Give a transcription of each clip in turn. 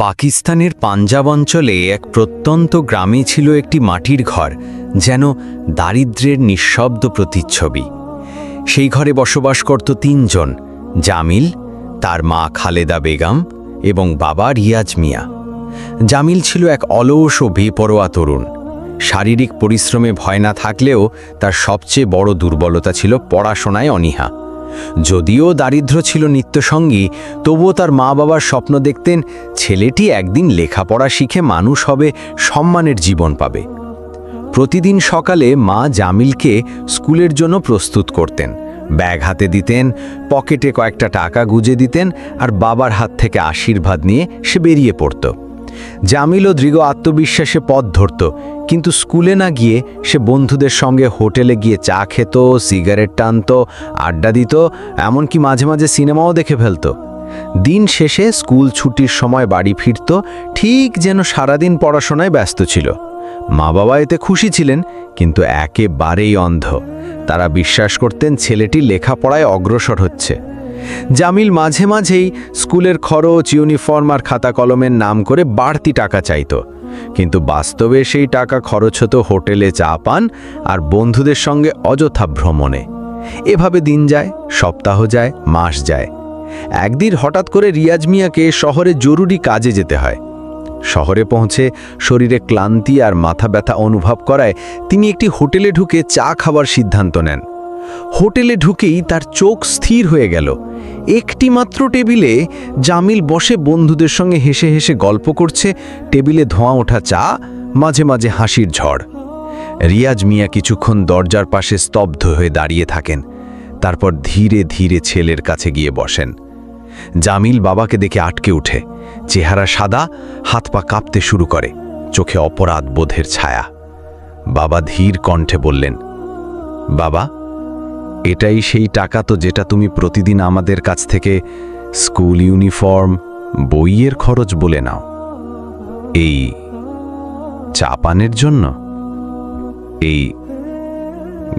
পাকিস্তানের পাঞ্জাব অঞ্চলে এক প্রত্যন্ত গ্রামে ছিল একটি মাটির ঘর, যেন দারিদ্র্যের নিঃশব্দ প্রতিচ্ছবি। সেই ঘরে বসবাস করত তিনজন: জামিল, তার মা খালেদা বেগম এবং বাবা রিয়াজ মিয়া। জামিল ছিল এক অলস ও বেপরোয়া তরুণ। শারীরিক পরিশ্রমে ভয় না থাকলেও তার সবচেয়ে বড় দুর্বলতা ছিল পড়াশোনায় অনীহা। যদিও দারিদ্র্য ছিল নিত্যসঙ্গী, তবুও তার মা বাবার স্বপ্ন দেখতেন ছেলেটি একদিন লেখাপড়া শিখে মানুষ হবে, সম্মানের জীবন পাবে। প্রতিদিন সকালে মা জামিলকে স্কুলের জন্য প্রস্তুত করতেন, ব্যাগ হাতে দিতেন, পকেটে কয়েকটা টাকা গুজে দিতেন, আর বাবার হাত থেকে আশীর্বাদ নিয়ে সে বেরিয়ে পড়ত। জামিলও দৃঢ় আত্মবিশ্বাসে পথ ধরত, কিন্তু স্কুলে না গিয়ে সে বন্ধুদের সঙ্গে হোটেলে গিয়ে চা খেত, সিগারেট টানত, আড্ডা দিত, এমনকি মাঝে মাঝে সিনেমাও দেখে ফেলত। দিন শেষে স্কুল ছুটির সময় বাড়ি ফিরত, ঠিক যেন সারাদিন পড়াশোনায় ব্যস্ত ছিল। মা বাবা এতে খুশি ছিলেন, কিন্তু একেবারেই অন্ধ। তারা বিশ্বাস করতেন ছেলেটি লেখাপড়ায় অগ্রসর হচ্ছে। জামিল মাঝে মাঝেই স্কুলের খরচ, ইউনিফর্ম আর খাতা কলমের নাম করে বাড়তি টাকা চাইত, কিন্তু বাস্তবে সেই টাকা খরচ হতো হোটেলে চা পান আর বন্ধুদের সঙ্গে অযথা ভ্রমণে। এভাবে দিন যায়, সপ্তাহ যায়, মাস যায়। একদিন হঠাৎ করে রিয়াজ মিয়াকে শহরে জরুরি কাজে যেতে হয়। শহরে পৌঁছে শরীরে ক্লান্তি আর মাথা ব্যথা অনুভব করায় তিনি একটি হোটেলে ঢুকে চা খাবার সিদ্ধান্ত নেন। হোটেলে ঢুকেই তার চোখ স্থির হয়ে গেল। একটি মাত্র টেবিলে জামিল বসে বন্ধুদের সঙ্গে হেসে হেসে গল্প করছে, টেবিলে ধোঁয়া ওঠা চা, মাঝে মাঝে হাসির ঝড়। রিয়াজ মিয়া কিছুক্ষণ দরজার পাশে স্তব্ধ হয়ে দাঁড়িয়ে থাকেন, তারপর ধীরে ধীরে ছেলের কাছে গিয়ে বসেন। জামিল বাবাকে দেখে আটকে উঠে, চেহারা সাদা, হাত পা কাঁপতে শুরু করে, চোখে অপরাধ বোধের ছায়া। বাবা ধীর কণ্ঠে বললেন, বাবা, এটাই সেই টাকা তো যেটা তুমি প্রতিদিন আমাদের কাছ থেকে স্কুল ইউনিফর্ম, বইয়ের খরচ বলে নাও। এই চা পানের জন্য, এই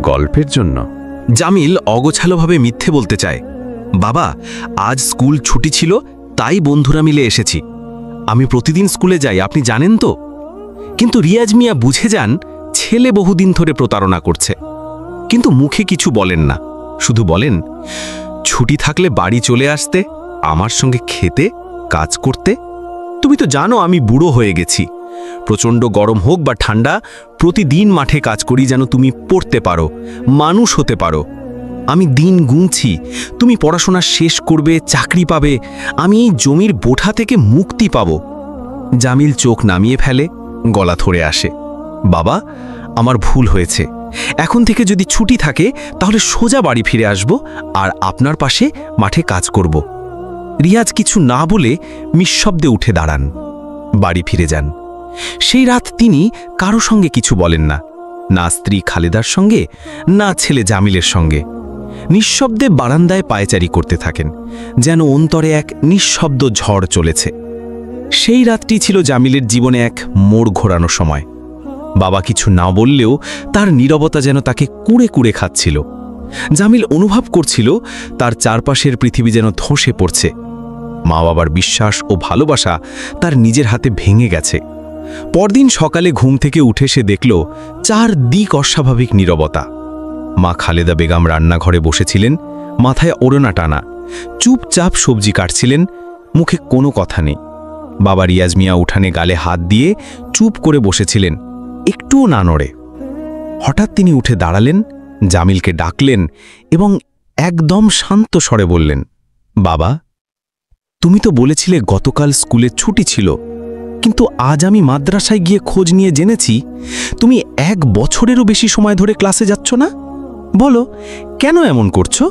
গল্পের জন্য? জামিল অগোছালোভাবে মিথ্যে বলতে চায়, বাবা, আজ স্কুল ছুটি ছিল, তাই বন্ধুরা মিলে এসেছি। আমি প্রতিদিন স্কুলে যাই, আপনি জানেন তো। কিন্তু রিয়াজ মিয়া বুঝে যান ছেলে বহুদিন ধরে প্রতারণা করছে, কিন্তু মুখে কিছু বলেন না, শুধু বলেন, ছুটি থাকলে বাড়ি চলে আসতে, আমার সঙ্গে খেতে, কাজ করতে। তুমি তো জানো আমি বুড়ো হয়ে গেছি। প্রচণ্ড গরম হোক বা ঠান্ডা, প্রতিদিন মাঠে কাজ করি যেন তুমি পড়তে পারো, মানুষ হতে পারো। আমি দিন গুনছি, তুমি পড়াশোনা শেষ করবে, চাকরি পাবে, আমি এই জমির বোঠা থেকে মুক্তি পাব। জামিল চোখ নামিয়ে ফেলে, গলা ধরে আসে, বাবা, আমার ভুল হয়েছে। এখন থেকে যদি ছুটি থাকে তাহলে সোজা বাড়ি ফিরে আসব আর আপনার পাশে মাঠে কাজ করব। রিয়াজ কিছু না বলে নিঃশব্দে উঠে দাঁড়ান, বাড়ি ফিরে যান। সেই রাত তিনি কারো সঙ্গে কিছু বলেন না, না স্ত্রী খালেদার সঙ্গে, না ছেলে জামিলের সঙ্গে। নিঃশব্দে বারান্দায় পায়চারি করতে থাকেন, যেন অন্তরে এক নিঃশব্দ ঝড় চলেছে। সেই রাতটি ছিল জামিলের জীবনে এক মোড় ঘোরানো সময়। বাবা কিছু না বললেও তার নীরবতা যেন তাকে কুড়ে কুড়ে খাচ্ছিল। জামিল অনুভব করছিল তার চারপাশের পৃথিবী যেন ধসে পড়ছে। মা বাবার বিশ্বাস ও ভালোবাসা তার নিজের হাতে ভেঙে গেছে। পরদিন সকালে ঘুম থেকে উঠে সে দেখল চারদিক অস্বাভাবিক নীরবতা। মা খালেদা বেগম রান্নাঘরে বসেছিলেন, মাথায় ওড়না টানা, চুপচাপ সবজি কাটছিলেন, মুখে কোনো কথা নেই। বাবা রিয়াজ মিয়া উঠানে গালে হাত দিয়ে চুপ করে বসেছিলেন, একটুও না নড়ে। হঠাৎ তিনি উঠে দাঁড়ালেন, জামিলকে ডাকলেন এবং একদম শান্ত স্বরে বললেন, বাবা, তুমি তো বলেছিলে গতকাল স্কুলে ছুটি ছিল, কিন্তু আজ আমি মাদ্রাসায় গিয়ে খোঁজ নিয়ে জেনেছি তুমি 1 বছরেরও বেশি সময় ধরে ক্লাসে যাচ্ছ না। বলো, কেন এমন করছো?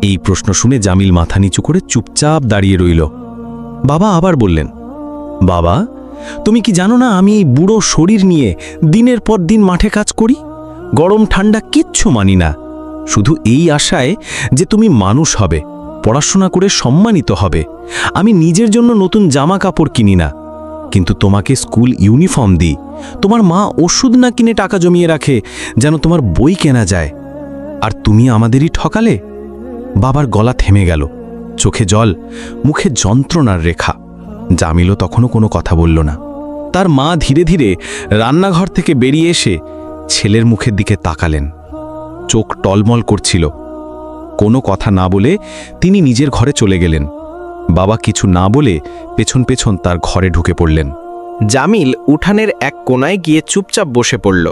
এই প্রশ্ন শুনে জামিল মাথা নিচু করে চুপচাপ দাঁড়িয়ে রইল। বাবা আবার বললেন, বাবা, তুমি কি জানো না আমি এই বুড়ো শরীর নিয়ে দিনের পর দিন মাঠে কাজ করি, গরম ঠান্ডা কিচ্ছু মানি না, শুধু এই আশায় যে তুমি মানুষ হবে, পড়াশোনা করে সম্মানিত হবে। আমি নিজের জন্য নতুন জামা কাপড় কিনি না, কিন্তু তোমাকে স্কুল ইউনিফর্ম দিই। তোমার মা ওষুধ না কিনে টাকা জমিয়ে রাখে যেন তোমার বই কেনা যায়, আর তুমি আমাদেরই ঠকালে। বাবার গলা থেমে গেল, চোখে জল, মুখে যন্ত্রণার রেখা। জামিলও তখনও কোনো কথা বলল না। তার মা ধীরে ধীরে রান্নাঘর থেকে বেরিয়ে এসে ছেলের মুখের দিকে তাকালেন। চোখ টলমল করছিল। কোনো কথা না বলে তিনি নিজের ঘরে চলে গেলেন। বাবা কিছু না বলে পেছন পেছন তার ঘরে ঢুকে পড়লেন। জামিল উঠানের এক কোণায় গিয়ে চুপচাপ বসে পড়ল।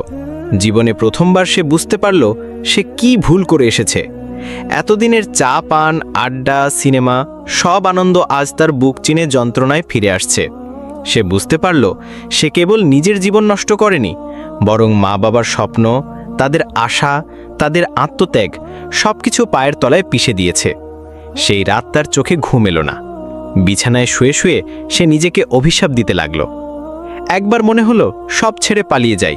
জীবনে প্রথমবার সে বুঝতে পারল সে কি ভুল করে এসেছে। এতদিনের চা পান, আড্ডা, সিনেমা সব আনন্দ আজ তার বুক চিনে যন্ত্রণায় ফিরে আসছে। সে বুঝতে পারল সে কেবল নিজের জীবন নষ্ট করেনি, বরং মা বাবার স্বপ্ন, তাদের আশা, তাদের আত্মত্যাগ সবকিছু পায়ের তলায় পিষে দিয়েছে। সেই রাত তার চোখে ঘুম এলো না। বিছানায় শুয়ে শুয়ে সে নিজেকে অভিশাপ দিতে লাগল। একবার মনে হলো সব ছেড়ে পালিয়ে যাই,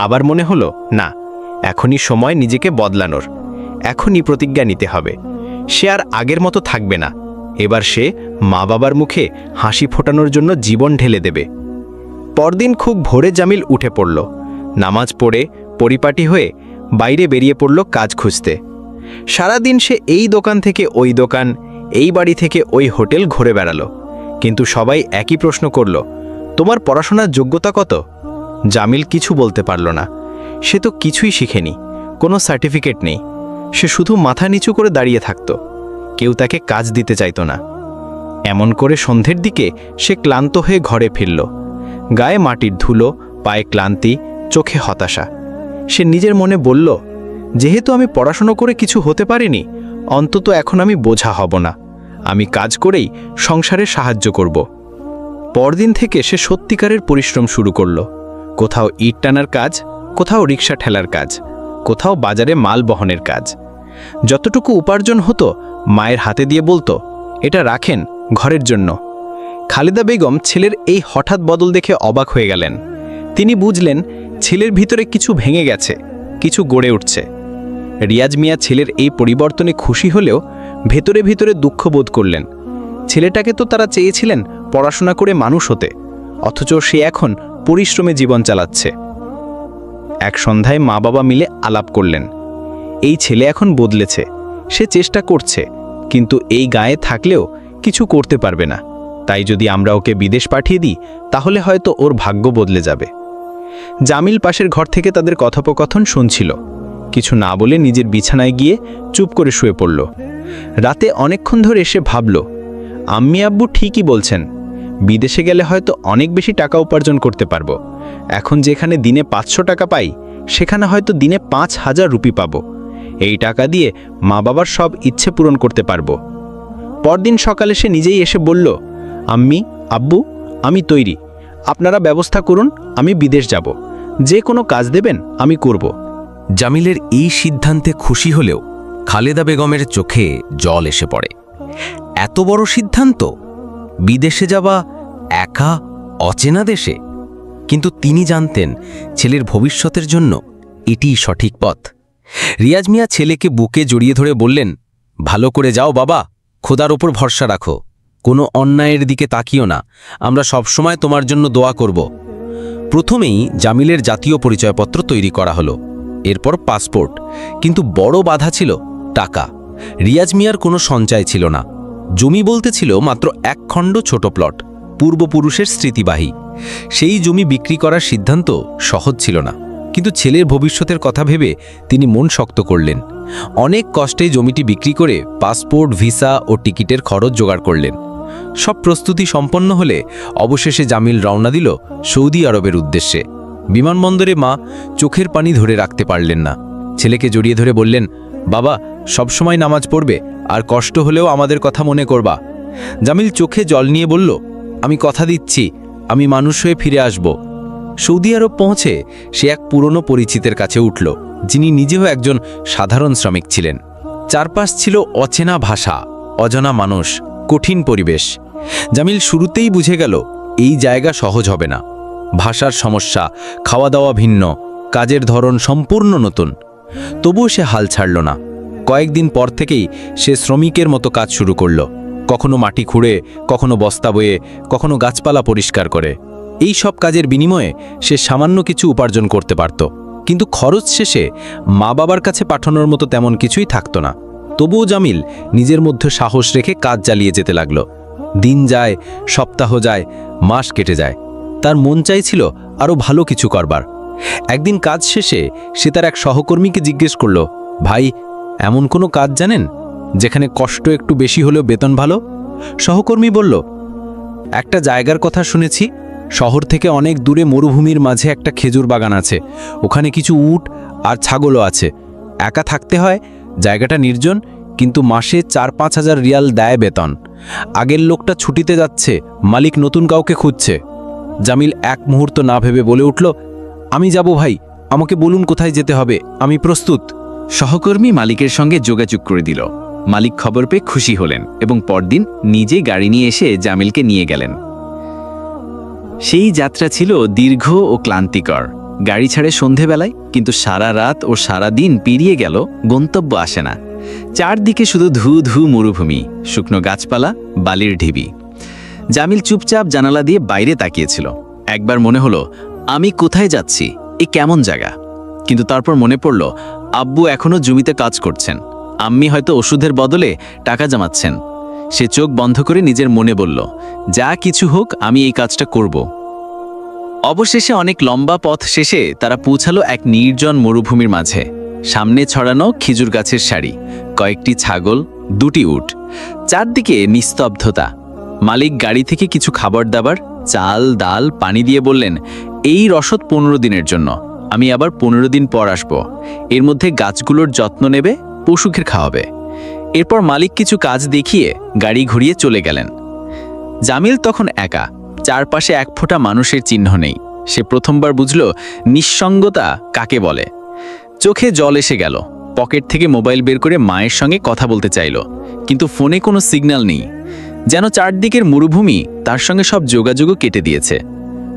আবার মনে হলো না, এখনই সময় নিজেকে বদলানোর, এখনই প্রতিজ্ঞা নিতে হবে। সে আর আগের মতো থাকবে না। এবার সে মা বাবার মুখে হাসি ফোটানোর জন্য জীবন ঢেলে দেবে। পরদিন খুব ভোরে জামিল উঠে পড়ল। নামাজ পড়ে পরিপাটি হয়ে বাইরে বেরিয়ে পড়ল কাজ খুঁজতে। সারাদিন সে এই দোকান থেকে ওই দোকান, এই বাড়ি থেকে ওই হোটেল ঘুরে বেড়ালো। কিন্তু সবাই একই প্রশ্ন করল, তোমার পড়াশোনার যোগ্যতা কত? জামিল কিছু বলতে পারল না। সে তো কিছুই শিখেনি, কোনো সার্টিফিকেট নেই। সে শুধু মাথা নিচু করে দাঁড়িয়ে থাকত। কেউ তাকে কাজ দিতে চাইত না। এমন করে সন্ধ্যের দিকে সে ক্লান্ত হয়ে ঘরে ফিরল। গায়ে মাটির ধুলো, পায়ে ক্লান্তি, চোখে হতাশা। সে নিজের মনে বলল, যেহেতু আমি পড়াশোনা করে কিছু হতে পারিনি, অন্তত এখন আমি বোঝা হব না। আমি কাজ করেই সংসারে সাহায্য করব। পরদিন থেকে সে সত্যিকারের পরিশ্রম শুরু করল। কোথাও ইট টানার কাজ, কোথাও রিক্সা ঠেলার কাজ, কোথাও বাজারে মাল বহনের কাজ। যতটুকু উপার্জন হতো মায়ের হাতে দিয়ে বলতো, এটা রাখেন ঘরের জন্য। খালেদা বেগম ছেলের এই হঠাৎ বদল দেখে অবাক হয়ে গেলেন। তিনি বুঝলেন ছেলের ভিতরে কিছু ভেঙে গেছে, কিছু গড়ে উঠছে। রিয়াজ মিয়া ছেলের এই পরিবর্তনে খুশি হলেও ভেতরে ভেতরে দুঃখ বোধ করলেন। ছেলেটাকে তো তারা চেয়েছিলেন পড়াশোনা করে মানুষ হতে, অথচ সে এখন পরিশ্রমে জীবন চালাচ্ছে। এক সন্ধ্যায় মা বাবা মিলে আলাপ করলেন। এই ছেলে এখন বদলেছে, সে চেষ্টা করছে, কিন্তু এই গায়ে থাকলেও কিছু করতে পারবে না। তাই যদি আমরা ওকে বিদেশ পাঠিয়ে দিই তাহলে হয়তো ওর ভাগ্য বদলে যাবে। জামিল পাশের ঘর থেকে তাদের কথোপকথন শুনছিল। কিছু না বলে নিজের বিছানায় গিয়ে চুপ করে শুয়ে পড়ল। রাতে অনেকক্ষণ ধরে এসে ভাবল, আম্মি আব্বু ঠিকই বলছেন, বিদেশে গেলে হয়তো অনেক বেশি টাকা উপার্জন করতে পারবো। এখন যেখানে দিনে 500 টাকা পাই, সেখানে হয়তো দিনে 5000 রুপি পাবো। এই টাকা দিয়ে মা বাবার সব ইচ্ছে পূরণ করতে পারবো। পরদিন সকালে সে নিজেই এসে বলল, আম্মি আব্বু, আমি তৈরি, আপনারা ব্যবস্থা করুন, আমি বিদেশ যাব। যে কোনো কাজ দেবেন আমি করব। জামিলের এই সিদ্ধান্তে খুশি হলেও খালেদা বেগমের চোখে জল এসে পড়ে। এত বড় সিদ্ধান্ত, বিদেশে যাওয়া, একা অচেনা দেশে। কিন্তু তিনি জানতেন ছেলের ভবিষ্যতের জন্য এটিই সঠিক পথ। রিয়াজ মিয়া ছেলেকে বুকে জড়িয়ে ধরে বললেন, ভালো করে যাও বাবা, খোদার ওপর ভরসা রাখো, কোনো অন্যায়ের দিকে তাকিও না, আমরা সবসময় তোমার জন্য দোয়া করব। প্রথমেই জামিলের জাতীয় পরিচয়পত্র তৈরি করা হলো, এরপর পাসপোর্ট। কিন্তু বড় বাধা ছিল টাকা। রিয়াজ মিয়ার কোনো সঞ্চয় ছিল না। জমি বলতে ছিল মাত্র 1 খণ্ড ছোট প্লট, পূর্বপুরুষের স্মৃতিবাহী। সেই জমি বিক্রি করার সিদ্ধান্ত সহজ ছিল না, কিন্তু ছেলের ভবিষ্যতের কথা ভেবে তিনি মন শক্ত করলেন। অনেক কষ্টে জমিটি বিক্রি করে পাসপোর্ট, ভিসা ও টিকিটের খরচ জোগাড় করলেন। সব প্রস্তুতি সম্পন্ন হলে অবশেষে জামিল রওনা দিল সৌদি আরবের উদ্দেশ্যে। বিমানবন্দরে মা চোখের পানি ধরে রাখতে পারলেন না। ছেলেকে জড়িয়ে ধরে বললেন, বাবা সবসময় নামাজ পড়বে, আর কষ্ট হলেও আমাদের কথা মনে করবা। জামিল চোখে জল নিয়ে বলল, আমি কথা দিচ্ছি, আমি মানুষ হয়ে ফিরে আসব। সৌদি আরব পৌঁছে সে এক পুরনো পরিচিতের কাছে উঠল, যিনি নিজেও একজন সাধারণ শ্রমিক ছিলেন। চারপাশ ছিল অচেনা ভাষা, অজানা মানুষ, কঠিন পরিবেশ। জামিল শুরুতেই বুঝে গেল এই জায়গা সহজ হবে না। ভাষার সমস্যা, খাওয়া দাওয়া ভিন্ন, কাজের ধরন সম্পূর্ণ নতুন। তবুও সে হাল ছাড়ল না। কয়েকদিন পর থেকেই সে শ্রমিকের মতো কাজ শুরু করল। কখনো মাটি খুঁড়ে, কখনো বস্তা বয়ে, কখনো গাছপালা পরিষ্কার করে। এই সব কাজের বিনিময়ে সে সামান্য কিছু উপার্জন করতে পারত, কিন্তু খরচ শেষে মা বাবার কাছে পাঠানোর মতো তেমন কিছুই থাকত না। তবুও জামিল নিজের মধ্যে সাহস রেখে কাজ চালিয়ে যেতে লাগল। দিন যায়, সপ্তাহ যায়, মাস কেটে যায়। তার মন চাইছিল আরও ভালো কিছু করবার। একদিন কাজ শেষে সে তার এক সহকর্মীকে জিজ্ঞেস করল, ভাই, এমন কোনো কাজ জানেন যেখানে কষ্ট একটু বেশি হলেও বেতন ভালো? সহকর্মী বলল, একটা জায়গার কথা শুনেছি, শহর থেকে অনেক দূরে মরুভূমির মাঝে একটা খেজুর বাগান আছে। ওখানে কিছু উট আর ছাগলও আছে। একা থাকতে হয়, জায়গাটা নির্জন, কিন্তু মাসে 4-5 হাজার রিয়াল দেয় বেতন। আগের লোকটা ছুটিতে যাচ্ছে, মালিক নতুন কাউকে খুঁজছে। জামিল এক মুহূর্ত না ভেবে বলে উঠল, আমি যাব ভাই, আমাকে বলুন কোথায় যেতে হবে, আমি প্রস্তুত। সহকর্মী মালিকের সঙ্গে যোগাযোগ করে দিল। মালিক খবর পেয়ে খুশি হলেন এবং পরদিন নিজেই গাড়ি নিয়ে এসে জামিলকে নিয়ে গেলেন। সেই যাত্রা ছিল দীর্ঘ ও ক্লান্তিকর। গাড়ি ছাড়ে সন্ধেবেলায়, কিন্তু সারা রাত ও সারা দিন পেরিয়ে গেল, গন্তব্য আসে না। চারদিকে শুধু ধু ধু মরুভূমি, শুকনো গাছপালা, বালির ঢিবি। জামিল চুপচাপ জানালা দিয়ে বাইরে তাকিয়েছিল। একবার মনে হলো, আমি কোথায় যাচ্ছি, এ কেমন জায়গা? কিন্তু তারপর মনে পড়ল, আব্বু এখনও জমিতে কাজ করছেন, আম্মি হয়তো ওষুধের বদলে টাকা জমাচ্ছেন। সে চোখ বন্ধ করে নিজের মনে বলল, যা কিছু হোক আমি এই কাজটা করব। অবশেষে অনেক লম্বা পথ শেষে তারা পৌঁছালো এক নির্জন মরুভূমির মাঝে। সামনে ছড়ানো খেজুর গাছের সারি, কয়েকটি ছাগল, 2টি উট, চারদিকে নিস্তব্ধতা। মালিক গাড়ি থেকে কিছু খাবার দাবার, চাল, ডাল, পানি দিয়ে বললেন, এই রসদ 15 দিনের জন্য, আমি আবার 15 দিন পর আসব। এর মধ্যে গাছগুলোর যত্ন নেবে, পশুকে খাওয়াবে। এরপর মালিক কিছু কাজ দেখিয়ে গাড়ি ঘুরিয়ে চলে গেলেন। জামিল তখন একা, চারপাশে এক ফোঁটা মানুষের চিহ্ন নেই। সে প্রথমবার বুঝল নিঃসঙ্গতা কাকে বলে। চোখে জল এসে গেল। পকেট থেকে মোবাইল বের করে মায়ের সঙ্গে কথা বলতে চাইল, কিন্তু ফোনে কোনো সিগন্যাল নেই। যেন চারদিকের মরুভূমি তার সঙ্গে সব যোগাযোগও কেটে দিয়েছে।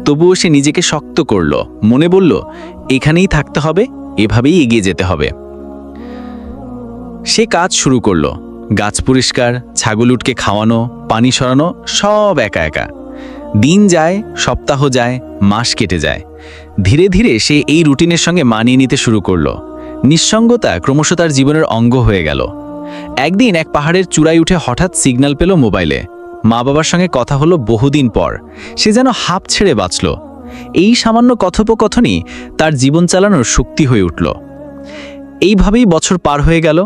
তবুও সে নিজেকে শক্ত করল, মনে বলল, এখানেই থাকতে হবে, এভাবেই এগিয়ে যেতে হবে। সে কাজ শুরু করল, গাছ পরিষ্কার, ছাগল উটকে খাওয়ানো, পানি সরানো, সব একা একা। দিন যায়, সপ্তাহ যায়, মাস কেটে যায়। ধীরে ধীরে সে এই রুটিনের সঙ্গে মানিয়ে নিতে শুরু করল। নিঃসঙ্গতা ক্রমশ তার জীবনের অঙ্গ হয়ে গেল। একদিন এক পাহাড়ের চূড়ায় উঠে হঠাৎ সিগন্যাল পেল মোবাইলে। মা বাবার সঙ্গে কথা হলো বহুদিন পর। সে যেন হাঁপ ছেড়ে বাঁচল। এই সামান্য কথোপকথনই তার জীবন চালানোর শক্তি হয়ে উঠল। এইভাবেই বছর পার হয়ে গেল।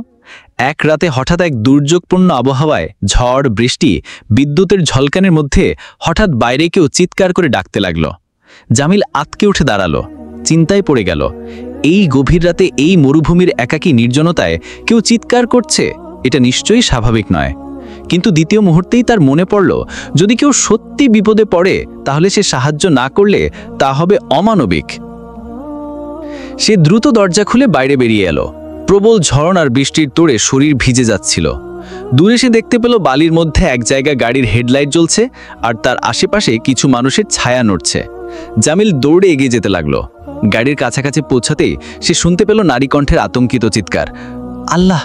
এক রাতে হঠাৎ এক দুর্যোগপূর্ণ আবহাওয়ায়, ঝড়, বৃষ্টি, বিদ্যুতের ঝলকানের মধ্যে হঠাৎ বাইরে কেউ চিৎকার করে ডাকতে লাগল। জামিল আতকে উঠে দাঁড়ালো, চিন্তায় পড়ে গেল। এই গভীর রাতে এই মরুভূমির একাকী নির্জনতায় কেউ চিৎকার করছে, এটা নিশ্চয়ই স্বাভাবিক নয়। কিন্তু দ্বিতীয় মুহূর্তেই তার মনে পড়ল, যদি কেউ সত্যি বিপদে পড়ে তাহলে সে সাহায্য না করলে তা হবে অমানবিক। সে দ্রুত দরজা খুলে বাইরে বেরিয়ে এলো। প্রবল ঝড় আর বৃষ্টির তোড়ে শরীর ভিজে যাচ্ছিল। দূরে সে দেখতে পেল বালির মধ্যে এক জায়গায় গাড়ির হেডলাইট জ্বলছে আর তার আশেপাশে কিছু মানুষের ছায়া নড়ছে। জামিল দৌড়ে এগিয়ে যেতে লাগলো। গাড়ির কাছাকাছি পৌঁছাতেই সে শুনতে পেল নারী কণ্ঠের আতঙ্কিত চিৎকার, আল্লাহ,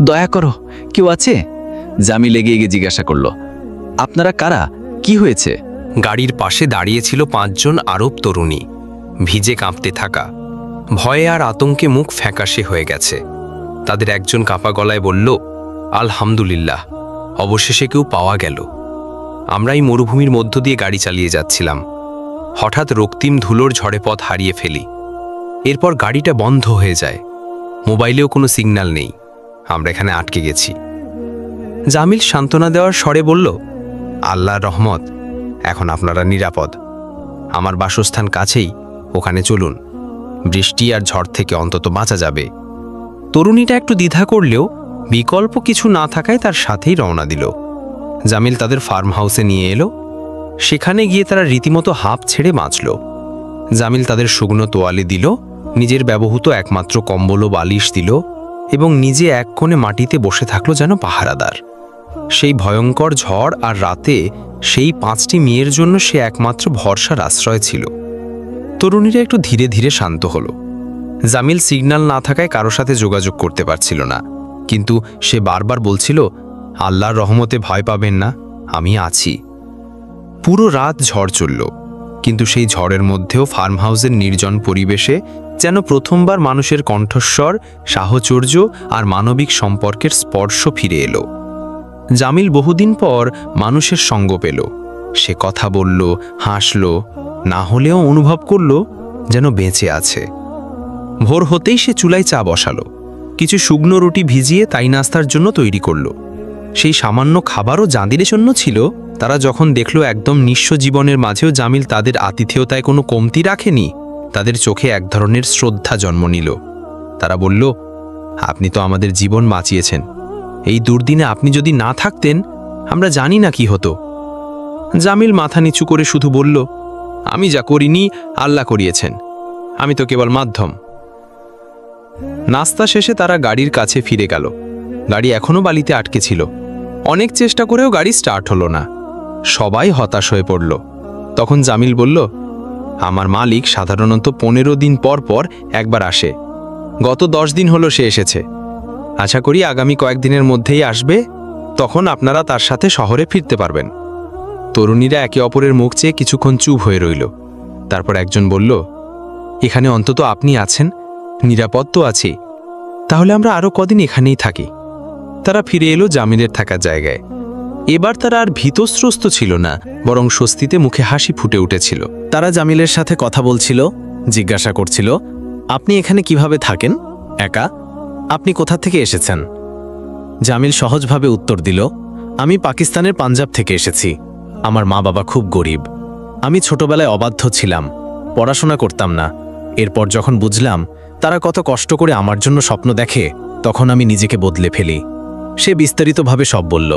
দয়া করো, কেউ আছে? জামিল এগিয়ে গিয়ে জিজ্ঞাসা করল, আপনারা কারা, কি হয়েছে? গাড়ির পাশে দাঁড়িয়েছিল 5 জন আরব তরুণী, ভিজে কাঁপতে থাকা। ভয়ে আর আতঙ্কে মুখ ফ্যাকাশে হয়ে গেছে। তাদের একজন কাঁপা গলায় বলল, আলহামদুলিল্লাহ, অবশেষে কেউ পাওয়া গেল। আমরা এই মরুভূমির মধ্য দিয়ে গাড়ি চালিয়ে যাচ্ছিলাম। হঠাৎ রক্তিম ধুলোর ঝড়ে পথ হারিয়ে ফেলি। এরপর গাড়িটা বন্ধ হয়ে যায়। মোবাইলেও কোনো সিগন্যাল নেই। আমরা এখানে আটকে গেছি। জামিল সান্ত্বনা দেওয়ার স্বরে বলল, আল্লাহর রহমত, এখন আপনারা নিরাপদ। আমার বাসস্থান কাছেই, ওখানে চলুন। বৃষ্টি আর ঝড় থেকে অন্তত বাঁচা যাবে। তরুণীটা একটু দ্বিধা করলেও বিকল্প কিছু না থাকায় তার সাথেই রওনা দিল। জামিল তাদের ফার্ম হাউসে নিয়ে এলো। সেখানে গিয়ে তারা রীতিমতো হাঁপ ছেড়ে বাঁচল। জামিল তাদের শুকনো তোয়ালে দিল, নিজের ব্যবহৃত একমাত্র কম্বল ও বালিশ দিল এবং নিজে এক কোণে মাটিতে বসে থাকলো যেন পাহারাদার। সেই ভয়ঙ্কর ঝড় আর রাতে সেই 5টি মেয়ের জন্য সে একমাত্র ভরসার আশ্রয় ছিল। তরুণীরা একটু ধীরে ধীরে শান্ত হলো। জামিল সিগন্যাল না থাকায় কারো সাথে যোগাযোগ করতে পারছিল না, কিন্তু সে বারবার বলছিল, আল্লাহর রহমতে ভয় পাবেন না, আমি আছি। পুরো রাত ঝড় চলল, কিন্তু সেই ঝড়ের মধ্যেও ফার্ম হাউসের নির্জন পরিবেশে যেন প্রথমবার মানুষের কণ্ঠস্বর, সাহচর্য আর মানবিক সম্পর্কের স্পর্শ ফিরে এলো। জামিল বহুদিন পর মানুষের সঙ্গ পেল। সে কথা বলল, হাসল, না হলেও অনুভব করল যেন বেঁচে আছে। ভোর হতেই সে চুলায় চা বসালো, কিছু শুকনো রুটি ভিজিয়ে তাই নাস্তার জন্য তৈরি করল। সেই সামান্য খাবারও যাঁদের জন্য ছিল। তারা যখন দেখল একদম নিঃস্ব জীবনের মাঝেও জামিল তাদের আতিথেয়তায় কোনো কমতি রাখেনি, তাদের চোখে এক ধরনের শ্রদ্ধা জন্ম নিল। তারা বলল, আপনি তো আমাদের জীবন বাঁচিয়েছেন, এই দুর্দিনে আপনি যদি না থাকতেন আমরা জানি না কি হতো। জামিল মাথা নিচু করে শুধু বলল, আমি যা করিনি আল্লাহ করিয়েছেন, আমি তো কেবল মাধ্যম। নাস্তা শেষে তারা গাড়ির কাছে ফিরে গেল। গাড়ি এখনও বালিতে আটকে ছিল। অনেক চেষ্টা করেও গাড়ি স্টার্ট হলো না। সবাই হতাশ হয়ে পড়ল। তখন জামিল বলল, আমার মালিক সাধারণত 15 দিন পর পর একবার আসে। গত 10 দিন হলো সে এসেছে। আশা করি আগামী কয়েকদিনের মধ্যেই আসবে, তখন আপনারা তার সাথে শহরে ফিরতে পারবেন। তরুণীরা একে অপরের মুখ চেয়ে কিছুক্ষণ চুপ হয়ে রইল। তারপর একজন বলল, এখানে অন্তত আপনি আছেন, নিরাপদ তো আছি, তাহলে আমরা আরও কদিন এখানেই থাকি। তারা ফিরে এলো জামিলের থাকার জায়গায়। এবার তারা আর ভীতস্ত্রস্ত ছিল না, বরং স্বস্তিতে মুখে হাসি ফুটে উঠেছিল। তারা জামিলের সাথে কথা বলছিল, জিজ্ঞাসা করছিল, আপনি এখানে কিভাবে থাকেন, একা? আপনি কোথা থেকে এসেছেন? জামিল সহজভাবে উত্তর দিল, আমি পাকিস্তানের পাঞ্জাব থেকে এসেছি। আমার মা বাবা খুব গরিব। আমি ছোটবেলায় অবাধ্য ছিলাম, পড়াশোনা করতাম না। এরপর যখন বুঝলাম তারা কত কষ্ট করে আমার জন্য স্বপ্ন দেখে, তখন আমি নিজেকে বদলে ফেলি। সে বিস্তারিতভাবে সব বলল,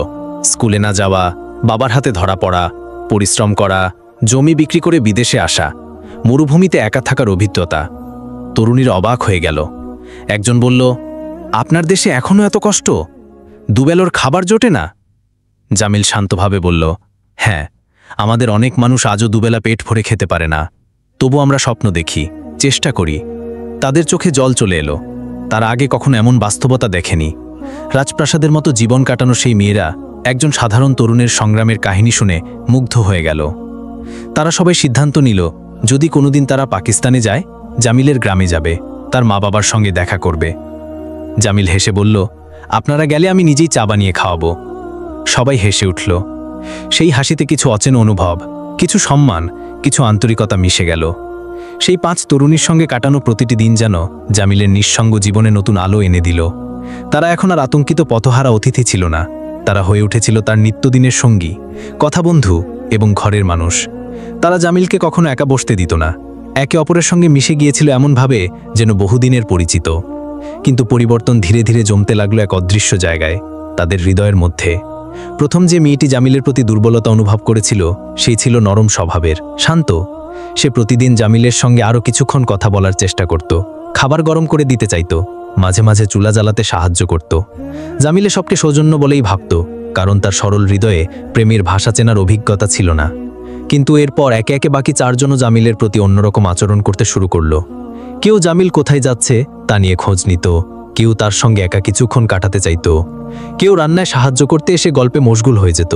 স্কুলে না যাওয়া, বাবার হাতে ধরা পড়া, পরিশ্রম করা, জমি বিক্রি করে বিদেশে আসা, মরুভূমিতে একা থাকার অভিজ্ঞতা। তরুণীর অবাক হয়ে গেল। একজন বলল, আপনার দেশে এখনও এত কষ্ট? দুবেলার খাবার জোটে না? জামিল শান্তভাবে বলল, হ্যাঁ, আমাদের অনেক মানুষ আজও দুবেলা পেট ভরে খেতে পারে না। তবু আমরা স্বপ্ন দেখি, চেষ্টা করি। তাদের চোখে জল চলে এলো। তারা আগে কখনো এমন বাস্তবতা দেখেনি। রাজপ্রাসাদের মতো জীবন কাটানো সেই মেয়েরা একজন সাধারণ তরুণের সংগ্রামের কাহিনী শুনে মুগ্ধ হয়ে গেল। তারা সবাই সিদ্ধান্ত নিল, যদি কোনোদিন তারা পাকিস্তানে যায়, জামিলের গ্রামে যাবে, তার মা বাবার সঙ্গে দেখা করবে। জামিল হেসে বলল, আপনারা গেলে আমি নিজেই চা বানিয়ে খাওয়াবো। সবাই হেসে উঠল। সেই হাসিতে কিছু অচেনা অনুভব, কিছু সম্মান, কিছু আন্তরিকতা মিশে গেল। সেই 5 তরুণীর সঙ্গে কাটানো প্রতিটি দিন যেন জামিলের নিঃসঙ্গ জীবনে নতুন আলো এনে দিল। তারা এখন আর আতঙ্কিত পথহারা অতিথি ছিল না, তারা হয়ে উঠেছিল তার নিত্যদিনের সঙ্গী, কথা বন্ধু এবং ঘরের মানুষ। তারা জামিলকে কখনো একা বসতে দিত না, একে অপরের সঙ্গে মিশে গিয়েছিল এমনভাবে যেন বহুদিনের পরিচিত। কিন্তু পরিবর্তন ধীরে ধীরে জমতে লাগলো এক অদৃশ্য জায়গায়, তাদের হৃদয়ের মধ্যে। প্রথম যে মেয়েটি জামিলের প্রতি দুর্বলতা অনুভব করেছিল, সেই ছিল নরম স্বভাবের, শান্ত। সে প্রতিদিন জামিলের সঙ্গে আরও কিছুক্ষণ কথা বলার চেষ্টা করত, খাবার গরম করে দিতে চাইত, মাঝে মাঝে চুলা জ্বালাতে সাহায্য করত। জামিলে সবকে সৌজন্য বলেই ভাবত, কারণ তার সরল হৃদয়ে প্রেমের ভাষা চেনার অভিজ্ঞতা ছিল না। কিন্তু এরপর একে একে বাকি 4 জনও জামিলের প্রতি অন্যরকম আচরণ করতে শুরু করল। কেউ জামিল কোথায় যাচ্ছে তা নিয়ে খোঁজ নিত, কেউ তার সঙ্গে একা কিছুক্ষণ কাটাতে চাইত, কেউ রান্নায় সাহায্য করতে এসে গল্পে মশগুল হয়ে যেত।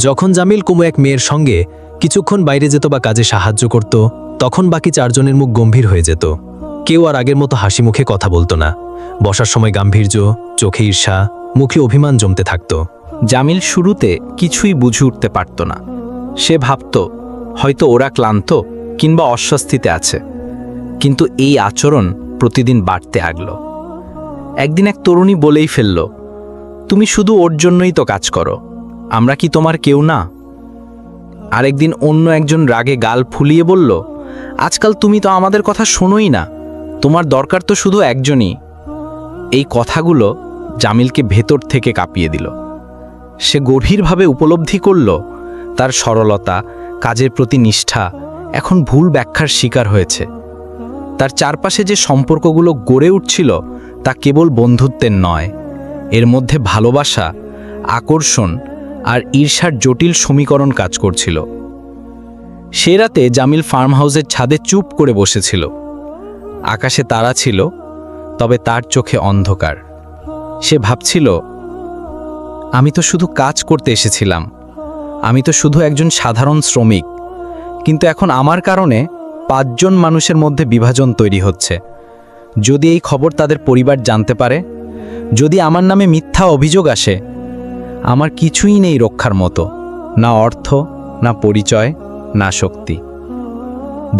যখন জামিল কোনো এক মেয়ের সঙ্গে কিছুক্ষণ বাইরে যেত বা কাজে সাহায্য করত, তখন বাকি 4 জনের মুখ গম্ভীর হয়ে যেত। কেউ আর আগের মতো হাসি মুখে কথা বলতো না। বসার সময় গাম্ভীর্য, চোখে ঈর্ষা, মুখে অভিমান জমতে থাকত। জামিল শুরুতে কিছুই বুঝে উঠতে পারত না। সে ভাবত, হয়তো ওরা ক্লান্ত কিংবা অস্বস্তিতে আছে। কিন্তু এই আচরণ প্রতিদিন বাড়তে লাগল। একদিন এক তরুণী বলেই ফেলল, তুমি শুধু ওর জন্যই তো কাজ করো, আমরা কি তোমার কেউ না? আরেকদিন অন্য একজন রাগে গাল ফুলিয়ে বলল, আজকাল তুমি তো আমাদের কথা শোনোই না, তোমার দরকার তো শুধু একজনই। এই কথাগুলো জামিলকে ভেতর থেকে কাঁপিয়ে দিল। সে গভীরভাবে উপলব্ধি করল, তার সরলতা, কাজের প্রতি নিষ্ঠা এখন ভুল ব্যাখ্যার শিকার হয়েছে। তার চারপাশে যে সম্পর্কগুলো গড়ে উঠছিল তা কেবল বন্ধুত্বের নয়, এর মধ্যে ভালোবাসা, আকর্ষণ আর ঈর্ষার জটিল সমীকরণ কাজ করছিল। সে রাতে জামিল ফার্ম হাউসের ছাদে চুপ করে বসেছিল। আকাশে তারা ছিল, তবে তার চোখে অন্ধকার। সে ভাবছিল, আমি তো শুধু কাজ করতে এসেছিলাম, আমি তো শুধু একজন সাধারণ শ্রমিক, কিন্তু এখন আমার কারণে 5 জন মানুষের মধ্যে বিভাজন তৈরি হচ্ছে। যদি এই খবর তাদের পরিবার জানতে পারে, যদি আমার নামে মিথ্যা অভিযোগ আসে, আমার কিছুই নেই রক্ষার মতো, না অর্থ, না পরিচয়, না শক্তি।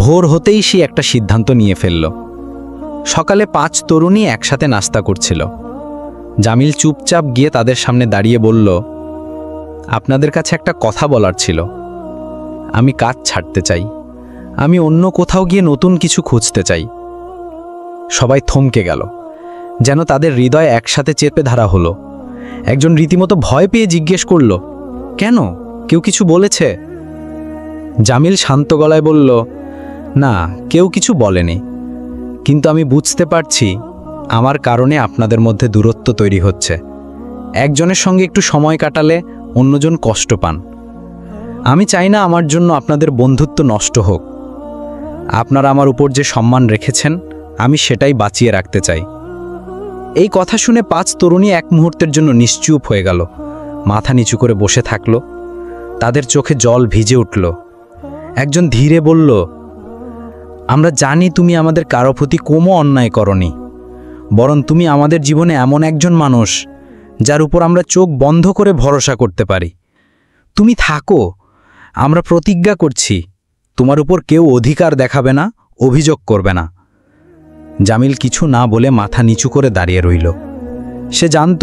ভোর হতেই সে একটা সিদ্ধান্ত নিয়ে ফেলল। সকালে 5 তরুণী একসাথে নাস্তা করছিল। জামিল চুপচাপ গিয়ে তাদের সামনে দাঁড়িয়ে বলল, আপনাদের কাছে একটা কথা বলার ছিল। আমি কাজ ছাড়তে চাই। আমি অন্য কোথাও গিয়ে নতুন কিছু খুঁজতে চাই। সবাই থমকে গেল, যেন তাদের হৃদয় একসাথে চেপে ধরা হলো। একজন রীতিমতো ভয় পেয়ে জিজ্ঞেস করল, কেন, কেউ কিছু বলেছে? জামিল শান্ত গলায় বলল, না, কেউ কিছু বলেনি, কিন্তু আমি বুঝতে পারছি আমার কারণে আপনাদের মধ্যে দূরত্ব তৈরি হচ্ছে। একজনের সঙ্গে একটু সময় কাটালে অন্যজন কষ্ট পান। আমি চাই না আমার জন্য আপনাদের বন্ধুত্ব নষ্ট হোক। আপনারা আমার উপর যে সম্মান রেখেছেন, আমি সেটাই বাঁচিয়ে রাখতে চাই। এই কথা শুনে 5 তরুণী এক মুহূর্তের জন্য নিশ্চুপ হয়ে গেল, মাথা নিচু করে বসে থাকল। তাদের চোখে জল ভিজে উঠল। একজন ধীরে বলল, আমরা জানি তুমি আমাদের কারো প্রতি কোনো অন্যায় করনি, বরং তুমি আমাদের জীবনে এমন একজন মানুষ যার উপর আমরা চোখ বন্ধ করে ভরসা করতে পারি। তুমি থাকো, আমরা প্রতিজ্ঞা করছি তোমার উপর কেউ অধিকার দেখাবে না, অভিযোগ করবে না। জামিল কিছু না বলে মাথা নিচু করে দাঁড়িয়ে রইল। সে জানত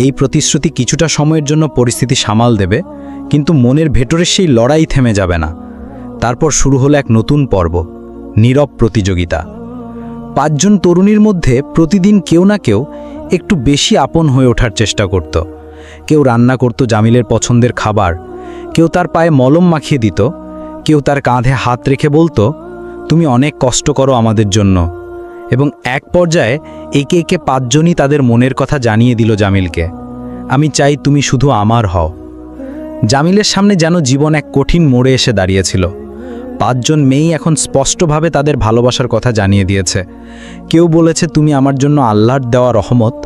এই প্রতিশ্রুতি কিছুটা সময়ের জন্য পরিস্থিতি সামাল দেবে, কিন্তু মনের ভেতরে সেই লড়াই থেমে যাবে না। তারপর শুরু হলো এক নতুন পর্ব, নীরব প্রতিযোগিতা। 5 জন তরুণীর মধ্যে প্রতিদিন কেউ না কেউ একটু বেশি আপন হয়ে ওঠার চেষ্টা করত। কেউ রান্না করত জামিলের পছন্দের খাবার, কেউ তার পায়ে মলম মাখিয়ে দিত, কেউ তার কাঁধে হাত রেখে বলতো, তুমি অনেক কষ্ট করো আমাদের জন্য। এবং এক পর্যায়ে একে একে 5 জনই তাদের মনের কথা জানিয়ে দিল জামিলকে, আমি চাই তুমি শুধু আমার হও। জামিলের সামনে যেন জীবন এক কঠিন মোড়ে এসে দাঁড়িয়েছিল। 5 জন মেয়েই এখন স্পষ্টভাবে তাদের ভালোবাসার কথা জানিয়ে দিয়েছে। কেউ বলেছে তুমি আমার জন্য আল্লাহর দেওয়া রহমত,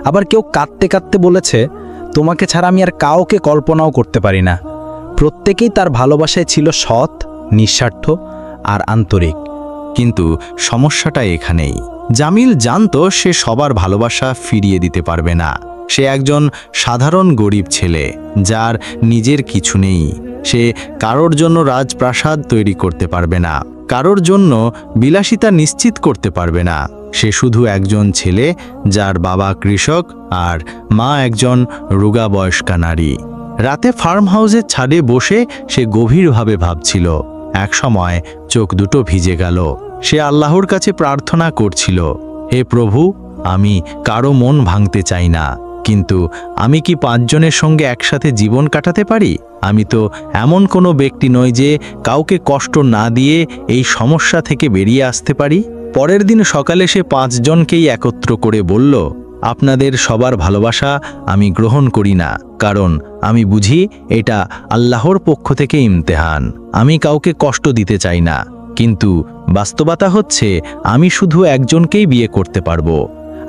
আবার কেউ কাঁদতে কাঁদতে বলেছে তোমাকে ছাড়া আমি আর কাউকে কল্পনাও করতে পারি না। প্রত্যেকেই তার ভালোবাসায় ছিল সৎ, নিঃস্বার্থ আর আন্তরিক। কিন্তু সমস্যাটা এখানেই। জামিল জানতো সে সবার ভালোবাসা ফিরিয়ে দিতে পারবে না। সে একজন সাধারণ গরিব ছেলে, যার নিজের কিছু নেই। সে কারোর জন্য রাজপ্রাসাদ তৈরি করতে পারবে না, কারোর জন্য বিলাসিতা নিশ্চিত করতে পারবে না। সে শুধু একজন ছেলে যার বাবা কৃষক আর মা একজন রোগা বয়স্কা নারী। রাতে ফার্ম হাউসের ছাদে বসে সে গভীরভাবে ভাবছিল। একসময় চোখ দুটো ভিজে গেল। সে আল্লাহর কাছে প্রার্থনা করছিল, হে প্রভু, আমি কারো মন ভাঙতে চাই না, কিন্তু আমি কি 5 জনের সঙ্গে একসাথে জীবন কাটাতে পারি? আমি তো এমন কোনো ব্যক্তি নই যে কাউকে কষ্ট না দিয়ে এই সমস্যা থেকে বেরিয়ে আসতে পারি। পরের দিন সকালে সে 5 জনকেই একত্র করে বলল, আপনাদের সবার ভালোবাসা আমি গ্রহণ করি না, কারণ আমি বুঝি এটা আল্লাহর পক্ষ থেকে ইমতেহান। আমি কাউকে কষ্ট দিতে চাই না, কিন্তু বাস্তবতা হচ্ছে আমি শুধু একজনকেই বিয়ে করতে পারবো,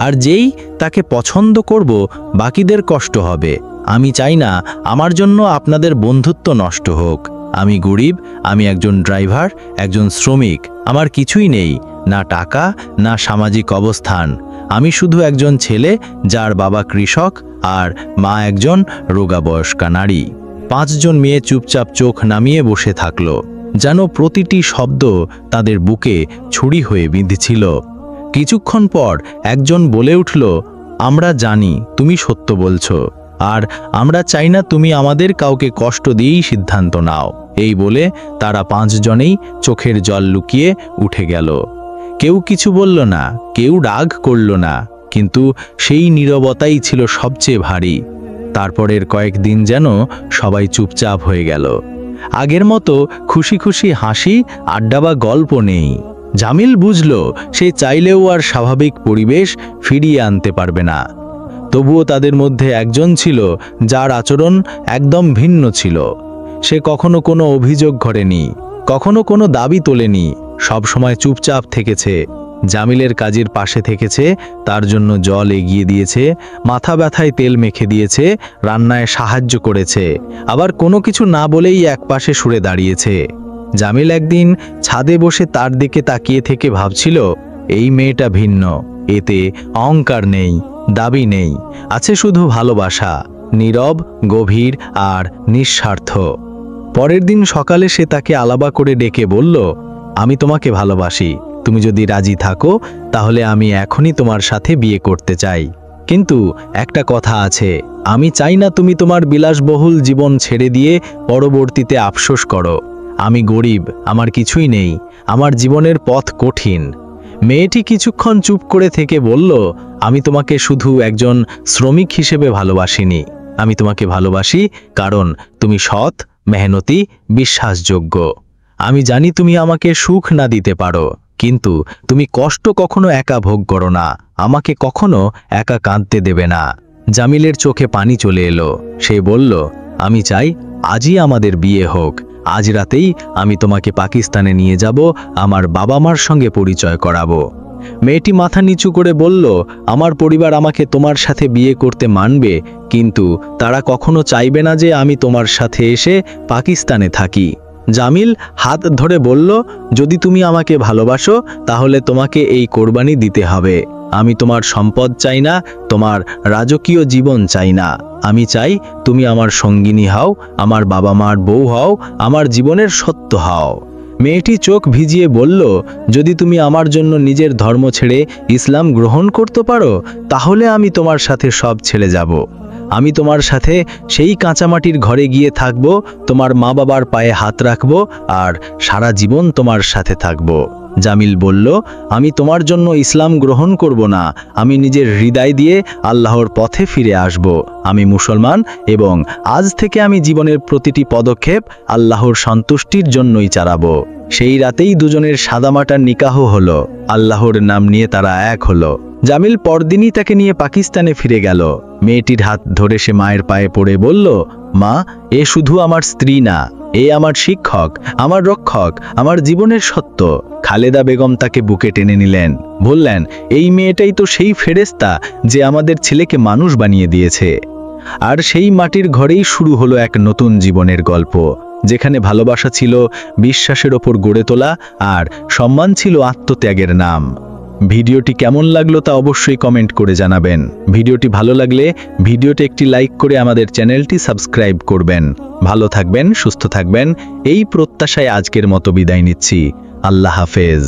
আর যেই তাকে পছন্দ করব বাকিদের কষ্ট হবে। আমি চাই না আমার জন্য আপনাদের বন্ধুত্ব নষ্ট হোক। আমি গরিব, আমি একজন ড্রাইভার, একজন শ্রমিক, আমার কিছুই নেই, না টাকা, না সামাজিক অবস্থান। আমি শুধু একজন ছেলে যার বাবা কৃষক আর মা একজন রোগা বয়স্কা নারী। 5 জন মেয়ে চুপচাপ চোখ নামিয়ে বসে থাকল, যেন প্রতিটি শব্দ তাদের বুকে ছুরি হয়ে বিঁধছিল। কিছুক্ষণ পর একজন বলে উঠল, আমরা জানি তুমি সত্য বলছো, আর আমরা চাই না তুমি আমাদের কাউকে কষ্ট দিয়েই সিদ্ধান্ত নাও। এই বলে তারা 5 জনেই চোখের জল লুকিয়ে উঠে গেল। কেউ কিছু বলল না, কেউ রাগ করল না, কিন্তু সেই নীরবতাই ছিল সবচেয়ে ভারী। তারপরের কয়েকদিন যেন সবাই চুপচাপ হয়ে গেল। আগের মতো খুশি খুশি হাসি, আড্ডা বা গল্প নেই। জামিল বুঝল সে চাইলেও আর স্বাভাবিক পরিবেশ ফিরিয়ে আনতে পারবে না। তবুও তাদের মধ্যে একজন ছিল যার আচরণ একদম ভিন্ন ছিল। সে কখনো কোনো অভিযোগ করেনি, কখনো কোনো দাবি তোলেনি, সবসময় চুপচাপ থেকেছে। জামিলের কাজের পাশে থেকেছে, তার জন্য জল এগিয়ে দিয়েছে, মাথা ব্যথায় তেল মেখে দিয়েছে, রান্নায় সাহায্য করেছে, আবার কোনো কিছু না বলেই একপাশে সরে দাঁড়িয়েছে। জামিল একদিন ছাদে বসে তার দিকে তাকিয়ে থেকে ভাবছিল, এই মেয়েটা ভিন্ন, এতে অহংকার নেই, দাবি নেই, আছে শুধু ভালোবাসা। নীরব, গভীর আর নিঃস্বার্থ। পরের দিন সকালে সে তাকে আলাদা করে ডেকে বলল, আমি তোমাকে ভালোবাসি, তুমি যদি রাজি থাকো তাহলে আমি এখনই তোমার সাথে বিয়ে করতে চাই। কিন্তু একটা কথা আছে, আমি চাই না তুমি তোমার বিলাসবহুল জীবন ছেড়ে দিয়ে পরবর্তীতে আফসোস করো। আমি গরিব, আমার কিছুই নেই, আমার জীবনের পথ কঠিন। মেয়েটি কিছুক্ষণ চুপ করে থেকে বলল, আমি তোমাকে শুধু একজন শ্রমিক হিসেবে ভালোবাসিনি, আমি তোমাকে ভালোবাসি কারণ তুমি সৎ, মেহনতি, বিশ্বাসযোগ্য। আমি জানি তুমি আমাকে সুখ না দিতে পারো, কিন্তু তুমি কষ্ট কখনো একা ভোগ করো না, আমাকে কখনো একা কাঁদতে দেবে না। জামিলের চোখে পানি চলে এলো। সে বলল, আমি চাই আজই আমাদের বিয়ে হোক, আজ রাতেই আমি তোমাকে পাকিস্তানে নিয়ে যাব, আমার বাবা মার সঙ্গে পরিচয় করাবো। মেয়েটি মাথা নিচু করে বলল, আমার পরিবার আমাকে তোমার সাথে বিয়ে করতে মানবে, কিন্তু তারা কখনো চাইবে না যে আমি তোমার সাথে এসে পাকিস্তানে থাকি। জামিল হাত ধরে বলল, যদি তুমি আমাকে ভালোবাসো তাহলে তোমাকে এই কোরবানি দিতে হবে। আমি তোমার সম্পদ চাই না, তোমার রাজকীয় জীবন চাই না, আমি চাই তুমি আমার সঙ্গিনী হও, আমার বাবা মার বউ হও, আমার জীবনের সত্য হও। মেয়েটি চোখ ভিজিয়ে বলল, যদি তুমি আমার জন্য নিজের ধর্ম ছেড়ে ইসলাম গ্রহণ করতে পারো তাহলে আমি তোমার সাথে সব ছেড়ে যাব। আমি তোমার সাথে সেই কাঁচামাটির ঘরে গিয়ে থাকব, তোমার মা বাবার পায়ে হাত রাখব আর সারা জীবন তোমার সাথে থাকব। জামিল বলল, আমি তোমার জন্য ইসলাম গ্রহণ করব না, আমি নিজের হৃদয় দিয়ে আল্লাহর পথে ফিরে আসব। আমি মুসলমান এবং আজ থেকে আমি জীবনের প্রতিটি পদক্ষেপ আল্লাহর সন্তুষ্টির জন্যই চালাবো। সেই রাতেই দুজনের সাদামাটার নিকাহ হলো, আল্লাহর নাম নিয়ে তারা এক হলো। জামিল পরদিনই তাকে নিয়ে পাকিস্তানে ফিরে গেল। মেয়েটির হাত ধরে সে মায়ের পায়ে পড়ে বলল, মা, এ শুধু আমার স্ত্রী না, এ আমার শিক্ষক, আমার রক্ষক, আমার জীবনের সত্য। খালেদা বেগম তাকে বুকে টেনে নিলেন, বললেন, এই মেয়েটাই তো সেই ফেরেশতা যে আমাদের ছেলেকে মানুষ বানিয়ে দিয়েছে। আর সেই মাটির ঘরেই শুরু হলো এক নতুন জীবনের গল্প, যেখানে ভালোবাসা ছিল বিশ্বাসের ওপর গড়ে তোলা আর সম্মান ছিল আত্মত্যাগের নাম। ভিডিওটি কেমন লাগলো তা অবশ্যই কমেন্ট করে জানাবেন। ভিডিওটি ভালো লাগলে ভিডিওতে একটি লাইক করে আমাদের চ্যানেলটি সাবস্ক্রাইব করবেন। ভালো থাকবেন, সুস্থ থাকবেন, এই প্রত্যাশায় আজকের মতো বিদায় নিচ্ছি। আল্লাহ হাফেজ।